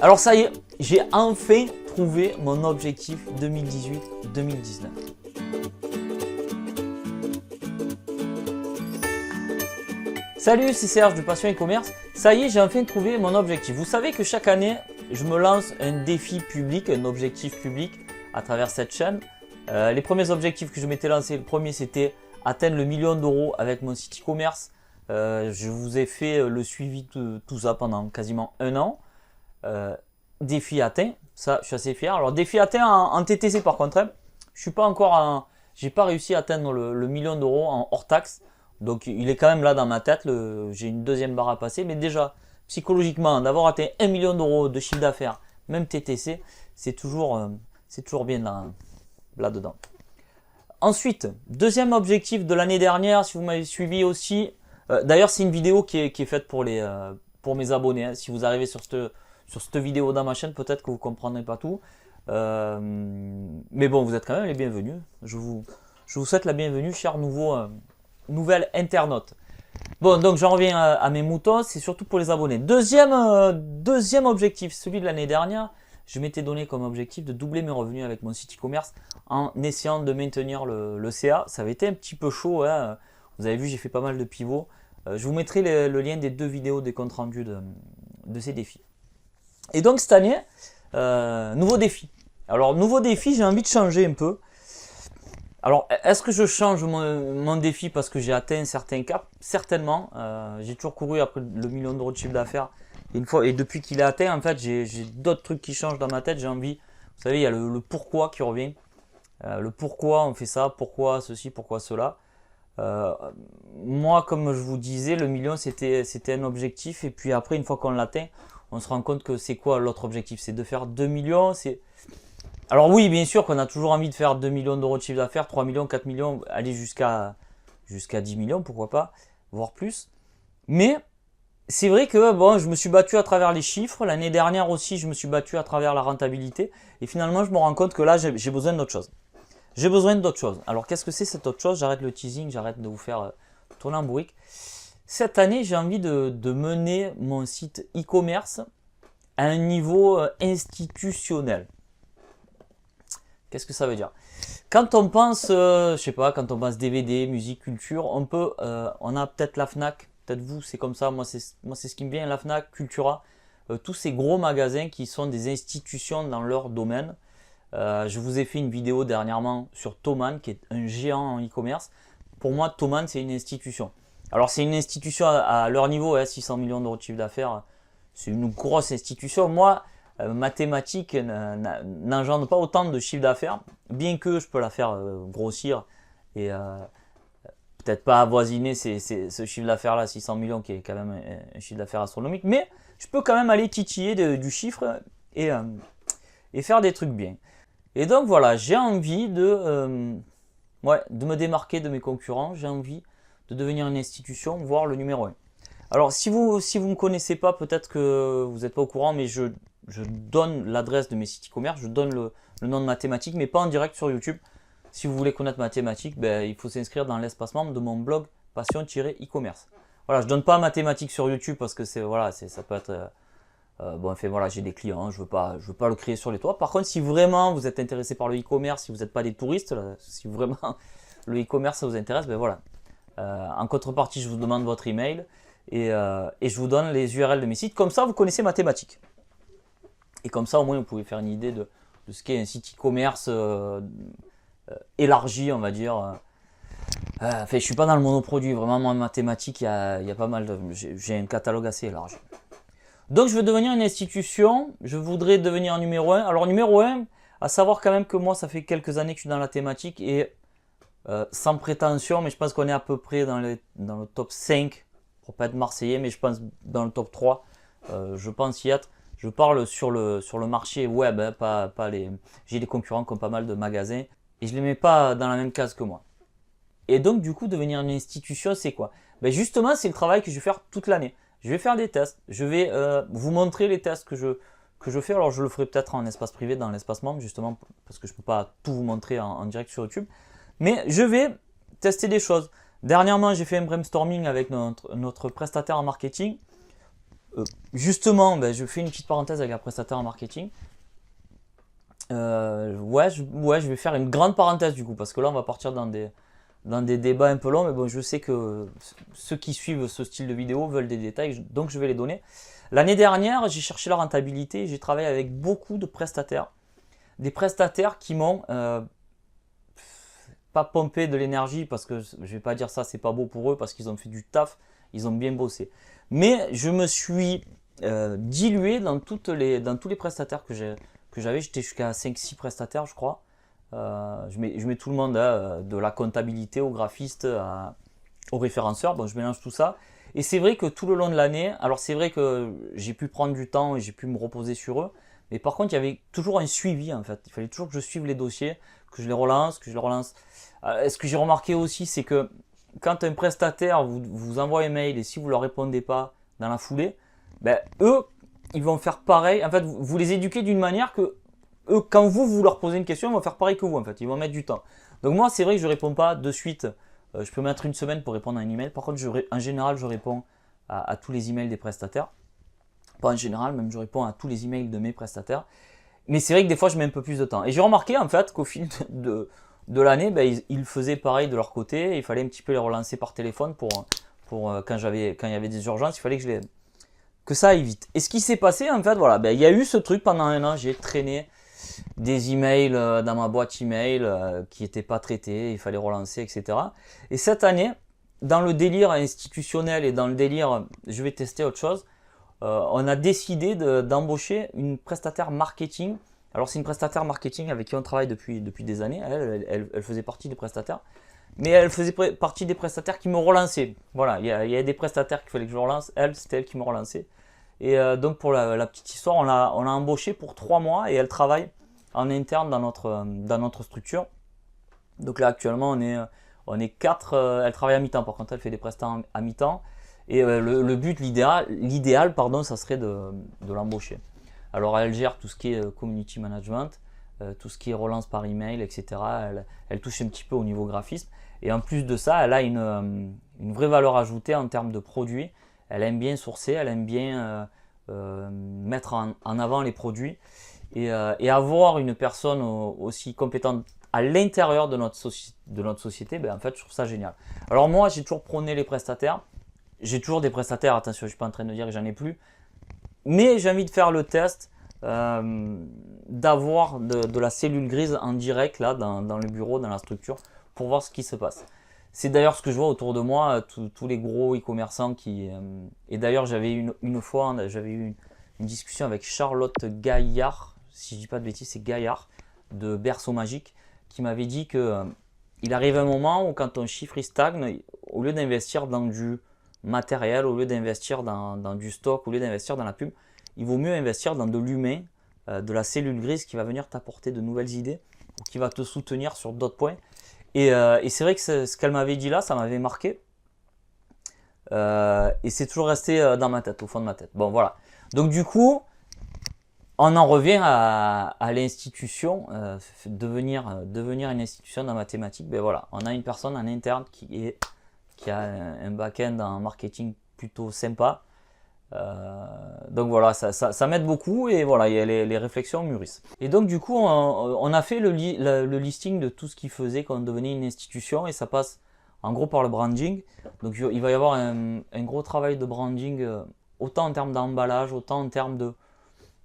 Alors ça y est, j'ai enfin trouvé mon objectif 2018-2019. Salut, c'est Serge de Passion e-commerce. Ça y est, j'ai enfin trouvé mon objectif. Vous savez que chaque année, je me lance un défi public, un objectif public à travers cette chaîne. Les premiers objectifs que je m'étais lancé, le premier c'était atteindre le 1 000 000 d'euros avec mon site e-commerce. Je vous ai fait le suivi de tout ça pendant quasiment un an. Défi atteint, ça je suis assez fier. Alors défi atteint en TTC par contre, hein, je suis pas encore j'ai pas réussi à atteindre le 1 000 000 d'euros en hors taxe. Donc il est quand même là dans ma tête, j'ai une deuxième barre à passer. Mais déjà, psychologiquement, d'avoir atteint 1 000 000 d'euros de chiffre d'affaires, même TTC, c'est toujours bien là-dedans. Ensuite, deuxième objectif de l'année dernière, si vous m'avez suivi aussi, d'ailleurs c'est une vidéo qui est faite pour mes abonnés. Hein. Si vous arrivez sur cette vidéo dans ma chaîne, peut-être que vous ne comprendrez pas tout. Mais bon, vous êtes quand même les bienvenus. Je vous souhaite la bienvenue, chers nouvelles internautes. Bon, donc j'en reviens à mes moutons, c'est surtout pour les abonnés. Deuxième objectif, celui de l'année dernière, je m'étais donné comme objectif de doubler mes revenus avec mon site e-commerce en essayant de maintenir le CA. Ça avait été un petit peu chaud, hein. Vous avez vu, j'ai fait pas mal de pivots. Je vous mettrai le lien des deux vidéos des comptes rendus de ces défis. Et donc cette année, nouveau défi. Alors nouveau défi, j'ai envie de changer un peu. Alors est-ce que je change mon défi parce que j'ai atteint un certain cap? Certainement. J'ai toujours couru après le 1 000 000 d'euros de chiffre d'affaires. Et depuis qu'il est atteint, en fait, j'ai d'autres trucs qui changent dans ma tête. J'ai envie, vous savez, il y a le pourquoi qui revient. Le pourquoi on fait ça, pourquoi ceci, pourquoi cela. Moi, comme je vous disais, le million c'était un objectif. Et puis après, une fois qu'on l'atteint, on se rend compte que c'est quoi l'autre objectif? C'est de faire 2 millions. Alors oui, bien sûr qu'on a toujours envie de faire 2 millions d'euros de chiffre d'affaires, 3 millions, 4 millions, aller jusqu'à 10 millions, pourquoi pas, voire plus. Mais c'est vrai que bon, je me suis battu à travers les chiffres. L'année dernière aussi, je me suis battu à travers la rentabilité. Et finalement, je me rends compte que là, j'ai besoin d'autre chose. J'ai besoin d'autre chose. Alors qu'est-ce que c'est cette autre chose? J'arrête le teasing, j'arrête de vous faire tourner en bourrique. Cette année, j'ai envie de mener mon site e-commerce à un niveau institutionnel. Qu'est-ce que ça veut dire? Quand on pense, je sais pas, quand on pense DVD, musique, culture, on a peut-être la Fnac, peut-être vous, c'est comme ça. Moi, c'est ce qui me vient, la Fnac, Cultura, tous ces gros magasins qui sont des institutions dans leur domaine. Je vous ai fait une vidéo dernièrement sur Thomann, qui est un géant en e-commerce. Pour moi, Thomann, c'est une institution. Alors, c'est une institution à leur niveau, hein, 600 millions d'euros de chiffre d'affaires. C'est une grosse institution. Moi, mathématiques n'engendre pas autant de chiffre d'affaires, bien que je peux la faire grossir et peut-être pas avoisiner ce chiffre d'affaires là, 600 millions, qui est quand même un chiffre d'affaires astronomique, mais je peux quand même aller titiller du chiffre et faire des trucs bien. Et donc voilà, j'ai envie de me démarquer de mes concurrents, j'ai envie de devenir une institution, voire le numéro 1. Alors si vous me connaissez pas, peut-être que vous n'êtes pas au courant, mais je donne l'adresse de mes sites e-commerce, je donne le nom de Mathématiques, mais pas en direct sur YouTube. Si vous voulez connaître Mathématiques, ben, il faut s'inscrire dans l'espace membre de mon blog passion-e-commerce. Voilà, je donne pas Mathématiques sur YouTube parce que ça peut être bon, enfin voilà, j'ai des clients, je veux pas le crier sur les toits. Par contre, si vraiment vous êtes intéressé par le e-commerce, si vous n'êtes pas des touristes, là, si vraiment le e-commerce ça vous intéresse, ben voilà. En contrepartie, je vous demande votre email et je vous donne les URL de mes sites. Comme ça, vous connaissez Mathématiques. Et comme ça, au moins, vous pouvez faire une idée de ce qu'est un site e-commerce élargi, on va dire. Enfin, je suis pas dans le monoproduit. Vraiment, moi, en mathématiques, il y a pas mal de... J'ai un catalogue assez large. Donc, je veux devenir une institution. Je voudrais devenir numéro 1. Alors, numéro 1, à savoir quand même que moi, ça fait quelques années que je suis dans la thématique. Et sans prétention, mais je pense qu'on est à peu près dans le top 5. Pour pas être marseillais, mais je pense dans le top 3. Je pense y être. Je parle sur le marché web, hein, pas les. J'ai des concurrents qui ont pas mal de magasins et je les mets pas dans la même case que moi. Et donc du coup, devenir une institution, c'est quoi? Ben justement, c'est le travail que je vais faire toute l'année. Je vais faire des tests. Je vais vous montrer les tests que je fais. Alors je le ferai peut-être en espace privé, dans l'espace membre, justement parce que je peux pas tout vous montrer en direct sur YouTube. Mais je vais tester des choses. Dernièrement, j'ai fait un brainstorming avec notre prestataire en marketing. Justement, ben, je fais une petite parenthèse avec la prestataire en marketing. Ouais, je vais faire une grande parenthèse du coup, parce que là on va partir dans des débats un peu longs, mais bon, je sais que ceux qui suivent ce style de vidéo veulent des détails, donc je vais les donner. L'année dernière, j'ai cherché la rentabilité, j'ai travaillé avec beaucoup de prestataires. Des prestataires qui m'ont pas pompé de l'énergie, parce que je vais pas dire ça, c'est pas beau pour eux, parce qu'ils ont fait du taf, ils ont bien bossé. Mais je me suis dilué dans tous les prestataires que j'avais. J'étais jusqu'à 5-6 prestataires, je crois. Je mets tout le monde, de la comptabilité au graphiste, au référenceur. Bon, je mélange tout ça. Et c'est vrai que tout le long de l'année, alors c'est vrai que j'ai pu prendre du temps et j'ai pu me reposer sur eux. Mais par contre, il y avait toujours un suivi en fait. Il fallait toujours que je suive les dossiers, que je les relance, que je les relance. Ce que j'ai remarqué aussi, c'est que quand un prestataire vous envoie un mail et si vous ne leur répondez pas dans la foulée, ben, eux, ils vont faire pareil. En fait, vous les éduquez d'une manière que eux, quand vous leur posez une question, ils vont faire pareil que vous en fait. Ils vont mettre du temps. Donc moi, c'est vrai que je ne réponds pas de suite. Je peux mettre une semaine pour répondre à un email. Par contre, en général, je réponds à tous les emails des prestataires. Pas en général, même je réponds à tous les emails de mes prestataires. Mais c'est vrai que des fois, je mets un peu plus de temps. Et j'ai remarqué en fait qu'au fil de l'année, ben, ils faisaient pareil de leur côté. Il fallait un petit peu les relancer par téléphone pour quand il y avait des urgences, il fallait que ça aille vite. Et ce qui s'est passé, en fait, voilà, ben, il y a eu ce truc pendant un an. J'ai traîné des emails dans ma boîte email qui n'étaient pas traités, il fallait relancer, etc. Et cette année, dans le délire institutionnel et dans le délire je vais tester autre chose, on a décidé d'embaucher une prestataire marketing. Alors c'est une prestataire marketing avec qui on travaille depuis des années. Elle faisait partie des prestataires. Mais elle faisait partie des prestataires qui me relançaient. Voilà, il y a des prestataires qu'il fallait que je relance. Elle, c'était elle qui me relançait. Et donc pour la petite histoire, on l'a embauchée pour 3 mois et elle travaille en interne dans notre structure. Donc là actuellement on est 4. Elle travaille à mi-temps, par contre elle fait des prestats à mi-temps. Et le but, l'idéal, pardon, ça serait de l'embaucher. Alors elle gère tout ce qui est community management, tout ce qui est relance par email, etc. Elle touche un petit peu au niveau graphisme. Et en plus de ça, elle a une vraie valeur ajoutée en termes de produits. Elle aime bien sourcer, elle aime bien mettre en avant les produits. Et avoir une personne aussi compétente à l'intérieur de notre société, ben en fait, je trouve ça génial. Alors moi, j'ai toujours prôné les prestataires. J'ai toujours des prestataires, attention, je ne suis pas en train de dire que j'en ai plus. Mais j'ai envie de faire le test d'avoir de la cellule grise en direct là, dans le bureau, dans la structure, pour voir ce qui se passe. C'est d'ailleurs ce que je vois autour de moi, tous les gros e-commerçants qui... et d'ailleurs, j'avais une fois, j'avais eu une discussion avec Charlotte Gaillard, si je ne dis pas de bêtises, c'est Gaillard, de Berceau Magique, qui m'avait dit que il arrive un moment où quand ton chiffre il stagne, au lieu d'investir dans du matériel, au lieu d'investir dans du stock, au lieu d'investir dans la pub, il vaut mieux investir dans de l'humain, de la cellule grise qui va venir t'apporter de nouvelles idées ou qui va te soutenir sur d'autres points. Et c'est vrai que ce qu'elle m'avait dit là, ça m'avait marqué. Et c'est toujours resté dans ma tête, au fond de ma tête. Bon, voilà. Donc du coup, on en revient à l'institution, devenir une institution dans mathématiques. Ben voilà, on a une personne en interne qui a un back-end en marketing plutôt sympa. Donc voilà, ça m'aide beaucoup et voilà, les réflexions mûrissent. Et donc du coup, on a fait le listing de tout ce qui faisait qu'on devenait une institution et ça passe en gros par le branding. Donc il va y avoir un gros travail de branding, autant en termes d'emballage, autant en termes de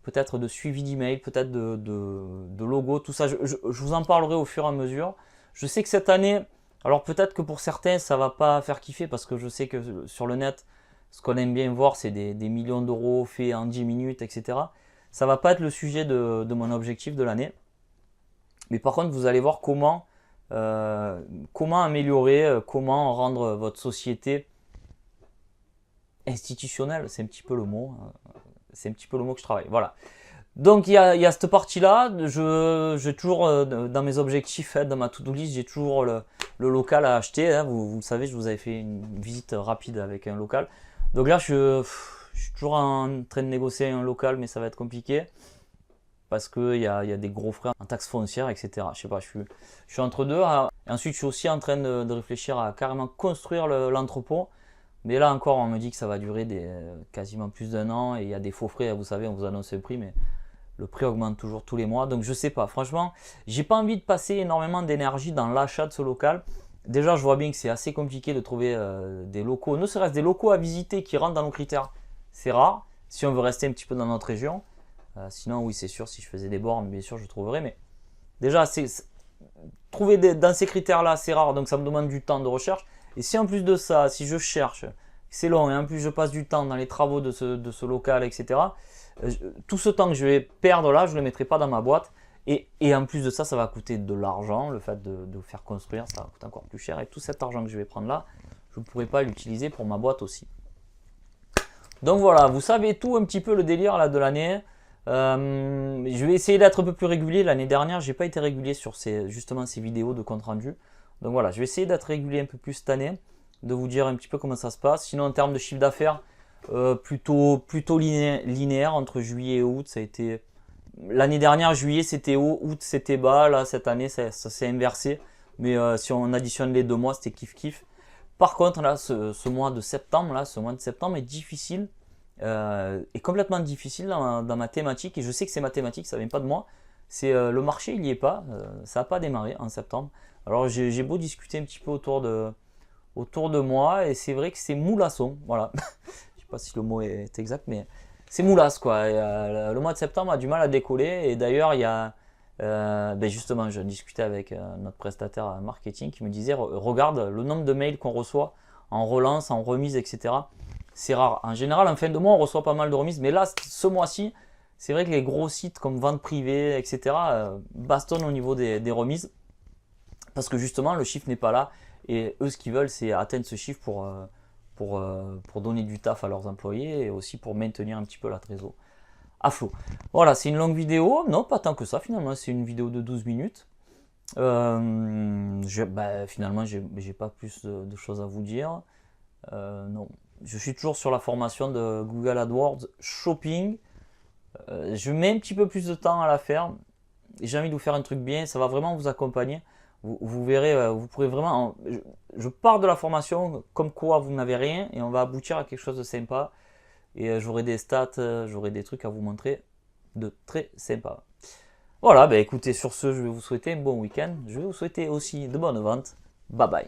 peut-être de suivi d'email, peut-être de logo, tout ça. Je vous en parlerai au fur et à mesure. Je sais que cette année, alors peut-être que pour certains, ça va pas faire kiffer parce que je sais que sur le net, ce qu'on aime bien voir, c'est des millions d'euros faits en 10 minutes, etc. Ça va pas être le sujet de mon objectif de l'année. Mais par contre, vous allez voir comment améliorer, comment rendre votre société institutionnelle. C'est un petit peu le mot. C'est un petit peu le mot que je travaille. Voilà. Donc il y a cette partie-là. J'ai toujours dans mes objectifs, dans ma to-do list, j'ai toujours le local à acheter. Hein. Vous le savez, je vous avais fait une visite rapide avec un local. Donc là, je suis toujours en train de négocier un local, mais ça va être compliqué parce qu'il y a des gros frais en taxes foncières, etc. Je sais pas, je suis entre deux. Et ensuite, je suis aussi en train de réfléchir à carrément construire l'entrepôt Mais là encore, on me dit que ça va durer quasiment plus d'1 an et il y a des faux frais. Vous savez, on vous annonce le prix, mais le prix augmente toujours tous les mois. Donc je sais pas. Franchement, j'ai pas envie de passer énormément d'énergie dans l'achat de ce local. Déjà, je vois bien que c'est assez compliqué de trouver des locaux, ne serait-ce des locaux à visiter qui rentrent dans nos critères. C'est rare. Si on veut rester un petit peu dans notre région. Sinon, oui, c'est sûr, si je faisais des bornes, bien sûr, je trouverais. Mais déjà, trouver dans ces critères-là, c'est rare. Donc ça me demande du temps de recherche. Et si en plus de ça, si je cherche, c'est long, et en plus je passe du temps dans les travaux de ce local, etc. Tout ce temps que je vais perdre là, je ne le mettrai pas dans ma boîte. Et en plus de ça, ça va coûter de l'argent. Le fait de faire construire, ça va coûter encore plus cher. Et tout cet argent que je vais prendre là, je ne pourrai pas l'utiliser pour ma boîte aussi. Donc voilà, vous savez tout un petit peu le délire là de l'année. Je vais essayer d'être un peu plus régulier. L'année dernière, j'ai pas été régulier sur justement ces vidéos de compte rendu. Donc voilà, je vais essayer d'être régulier un peu plus cette année, de vous dire un petit peu comment ça se passe. Sinon, en termes de chiffre d'affaires, plutôt linéaire entre juillet et août. Ça a été l'année dernière, juillet c'était haut, août c'était bas. Là, cette année, ça s'est inversé. Mais si on additionne les 2 mois, c'était kiff kiff. Par contre, là, ce mois de septembre, est difficile. Est complètement difficile dans ma thématique, et je sais que c'est ma thématique, ça vient pas de moi. C'est le marché, il n'y est pas, ça n'a pas démarré en septembre. Alors j'ai beau discuter un petit peu autour de moi, et c'est vrai que c'est moulasson, voilà. Je sais pas si le mot est exact, mais c'est moulasse quoi. Et, le mois de septembre a du mal à décoller, et d'ailleurs il y a justement, je discutais avec notre prestataire marketing qui me disait regarde le nombre de mails qu'on reçoit en relance, en remise, etc. C'est rare. En général, en fin de mois, on reçoit pas mal de remises. Mais là, ce mois-ci, c'est vrai que les gros sites comme Vente Privée, etc. Bastonnent au niveau des remises. Parce que justement, le chiffre n'est pas là. Et eux, ce qu'ils veulent, c'est atteindre ce chiffre pour donner du taf à leurs employés et aussi pour maintenir un petit peu la trésor à flot. Voilà, c'est une longue vidéo. Non, pas tant que ça finalement. C'est une vidéo de 12 minutes. Finalement, j'ai pas plus de choses à vous dire. Non. Je suis toujours sur la formation de Google AdWords Shopping. Je mets un petit peu plus de temps à la faire. J'ai envie de vous faire un truc bien. Ça va vraiment vous accompagner. Vous verrez, vous pourrez vraiment. Je pars de la formation comme quoi vous n'avez rien et on va aboutir à quelque chose de sympa. Et j'aurai des stats, j'aurai des trucs à vous montrer de très sympa. Voilà, écoutez, sur ce, je vais vous souhaiter un bon week-end. Je vais vous souhaiter aussi de bonnes ventes. Bye bye.